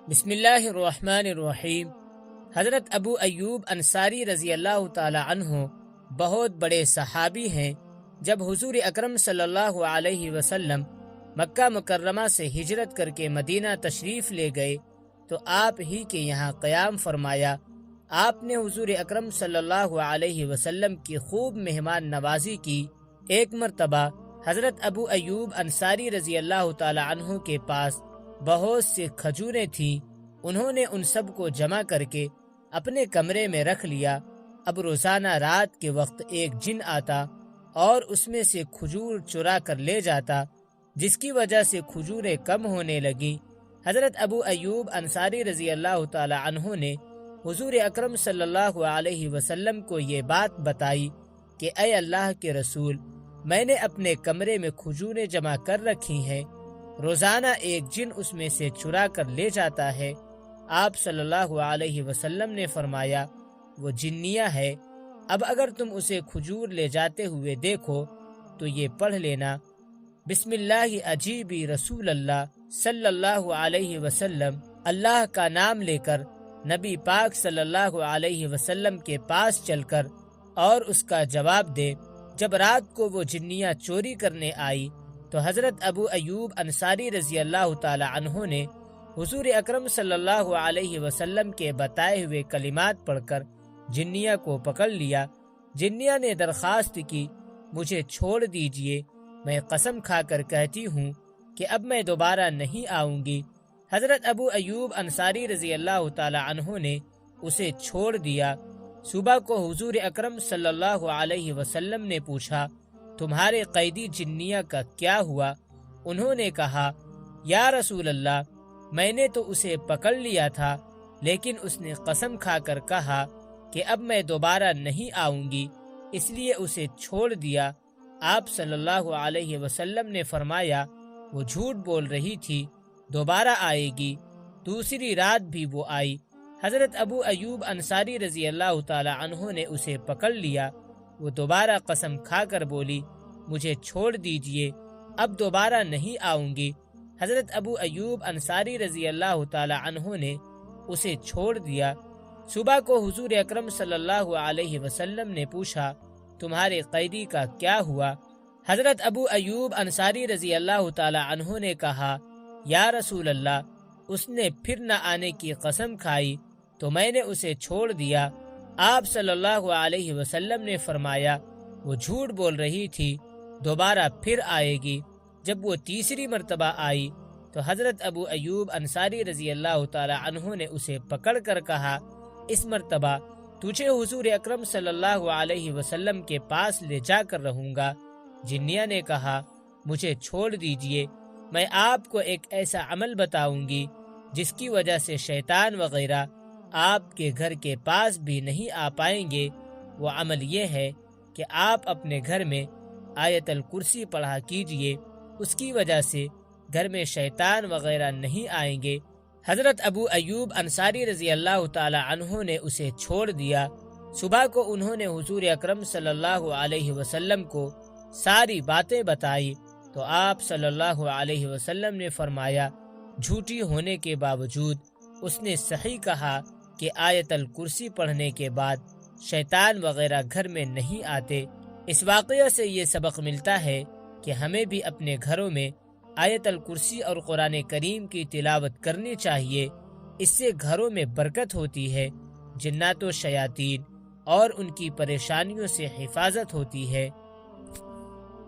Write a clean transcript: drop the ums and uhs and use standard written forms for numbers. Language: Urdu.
بسم اللہ الرحمن الرحیم۔ حضرت ابو ایوب انصاری رضی اللہ تعالی عنہ بہت بڑے صحابی ہیں۔ جب حضور اکرم صلی اللہ علیہ وسلم مکہ مکرمہ سے ہجرت کر کے مدینہ تشریف لے گئے تو آپ ہی کے یہاں قیام فرمایا۔ آپ نے حضور اکرم صلی اللہ علیہ وسلم کی خوب مہمان نوازی کی۔ ایک مرتبہ حضرت ابو ایوب انصاری رضی اللہ تعالی عنہ کے پاس بہت سی کھجوریں تھیں۔ انہوں نے ان سب کو جمع کر کے اپنے کمرے میں رکھ لیا۔ اب روزانہ رات کے وقت ایک جن آتا اور اس میں سے کھجور چرا کر لے جاتا، جس کی وجہ سے کھجوریں کم ہونے لگیں۔ حضرت ابو ایوب انصاری رضی اللہ تعالی عنہ نے حضور اکرم صلی اللہ علیہ وسلم کو یہ بات بتائی کہ اے اللہ کے رسول، میں نے اپنے کمرے میں کھجوریں جمع کر رکھی ہیں، روزانہ ایک جن اس میں سے چرا کر لے جاتا ہے۔ آپ صلی اللہ علیہ وسلم نے فرمایا، وہ جنیہ ہے، اب اگر تم اسے کھجور لے جاتے ہوئے دیکھو تو یہ پڑھ لینا، بسم اللہ اجیبی رسول اللہ صلی اللہ علیہ وسلم۔ اللہ کا نام لے کر نبی پاک صلی اللہ علیہ وسلم کے پاس چل کر اور اس کا جواب دے۔ جب رات کو وہ جنیہ چوری کرنے آئی تو حضرت ابو ایوب انصاری رضی اللہ تعالی عنہ نے حضور اکرم صلی اللہ علیہ وسلم کے بتائے ہوئے کلمات پڑھ کر جنیہ کو پکڑ لیا۔ جنیہ نے درخواست کی، مجھے چھوڑ دیجئے، میں قسم کھا کر کہتی ہوں کہ اب میں دوبارہ نہیں آؤں گی۔ حضرت ابو ایوب انصاری رضی اللہ تعالی عنہ نے اسے چھوڑ دیا۔ صبح کو حضور اکرم صلی اللہ علیہ وسلم نے پوچھا، تمہارے قیدی جنیہ کا کیا ہوا؟ انہوں نے کہا، یا رسول اللہ، میں نے تو اسے پکڑ لیا تھا، لیکن اس نے قسم کھا کر کہا کہ اب میں دوبارہ نہیں آؤں گی، اس لیے اسے چھوڑ دیا۔ آپ صلی اللہ علیہ وسلم نے فرمایا، وہ جھوٹ بول رہی تھی، دوبارہ آئے گی۔ دوسری رات بھی وہ آئی۔ حضرت ابو ایوب انصاری رضی اللہ تعالی عنہ نے اسے پکڑ لیا۔ وہ دوبارہ قسم کھا کر بولی، مجھے چھوڑ دیجئے، اب دوبارہ نہیں آؤں گی۔ حضرت ابو ایوب انصاری رضی اللہ تعالی عنہ نے اسے چھوڑ دیا۔ صبح کو حضور اکرم صلی اللہ علیہ وسلم نے پوچھا، تمہارے قیدی کا کیا ہوا؟ حضرت ابو ایوب انصاری رضی اللہ تعالی عنہ نے کہا، یا رسول اللہ، اس نے پھر نہ آنے کی قسم کھائی تو میں نے اسے چھوڑ دیا۔ آپ صلی اللہ علیہ وسلم نے فرمایا، وہ جھوٹ بول رہی تھی، دوبارہ پھر آئے گی۔ جب وہ تیسری مرتبہ آئی تو حضرت ابو ایوب انصاری رضی اللہ تعالی عنہ نے اسے پکڑ کر کہا، اس مرتبہ تجھے حضور اکرم صلی اللہ علیہ وسلم کے پاس لے جا کر رہوں گا۔ جنیہ نے کہا، مجھے چھوڑ دیجئے، میں آپ کو ایک ایسا عمل بتاؤں گی جس کی وجہ سے شیطان وغیرہ آپ کے گھر کے پاس بھی نہیں آ پائیں گے۔ وہ عمل یہ ہے کہ آپ اپنے گھر میں آیت الکرسی پڑھا کیجئے، اس کی وجہ سے گھر میں شیطان وغیرہ نہیں آئیں گے۔ حضرت ابو ایوب انصاری رضی اللہ تعالی عنہ نے اسے چھوڑ دیا۔ صبح کو انہوں نے حضور اکرم صلی اللہ علیہ وسلم کو ساری باتیں بتائی تو آپ صلی اللہ علیہ وسلم نے فرمایا، جھوٹی ہونے کے باوجود اس نے صحیح کہا کہ آیت الکرسی پڑھنے کے بعد شیطان وغیرہ گھر میں نہیں آتے۔ اس واقعہ سے یہ سبق ملتا ہے کہ ہمیں بھی اپنے گھروں میں آیت الکرسی اور قرآن کریم کی تلاوت کرنی چاہیے۔ اس سے گھروں میں برکت ہوتی ہے، جنات و شیاطین اور ان کی پریشانیوں سے حفاظت ہوتی ہے۔